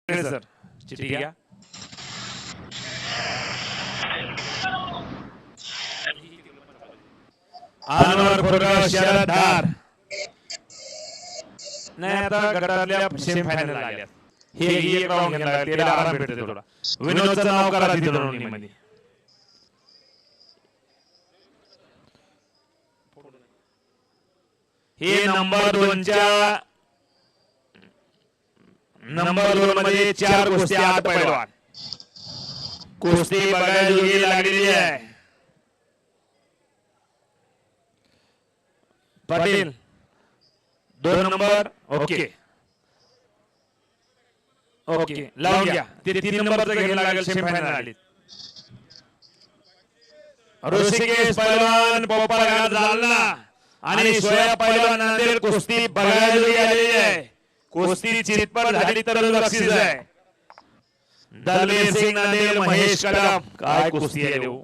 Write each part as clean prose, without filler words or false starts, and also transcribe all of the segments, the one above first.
Sir चिठ्ठी घ्या. अनवर कोरेगाव शरद धार नाही आता गटातल्या सेमी फायनल आल्या. हे एक राऊंड घ्यायला लागेल, त्याला आराम भेटते थोडा. विनोदचं नाव करा तिथे नोंदणीमध्ये. हे नंबर 2 मध्ये 4 कुस्ती 8 पैलवान. कुस्ती बघायला जोगी लागलेली आहे. पाटील 2 नंबर ओके ओके लावून घ्या. ते 3 नंबरचं घ्यायला लागेल, सेमीफायनल आली. ऋषिकेश पैलवान पोपळघाट जालना आणि सोया पैलवान नांदेड कुस्ती बघायला जोगी आलेली आहे. कुस्ती चितपट झाली तर बक्षीस आहे. दलवीर सिंग नांदेड महेश कदम काय कुस्ती आहे देऊ.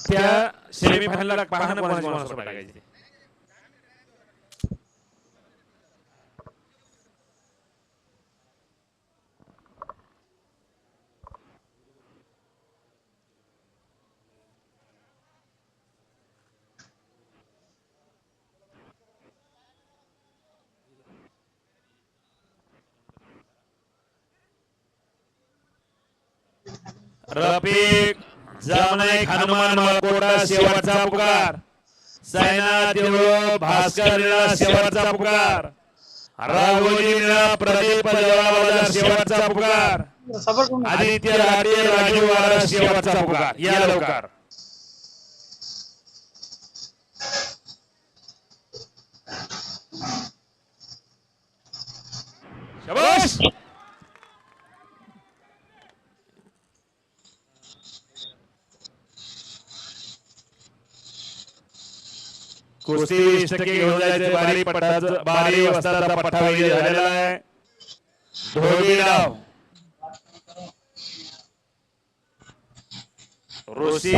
त्या सेमीफायनलला पाहणं कोणाचं टाकायचे. रफिक जामनाईक हनुमान मलकोटा शेवटचा पुकार. सायनाथ देवळो भास्कर निळा शेवटचा पुकार. राघोजी निळा प्रदीप जवाबाजा शेवटचा पुकार. आदित्य राठे राजू वारा शेवटचा पुकार. या लवकर. शाबाश. कुस्ती 20% घेऊन जायचे. बारी वस्ताचा पट्टा वगैरे झालेला आहे. धोबी डाव ऋषी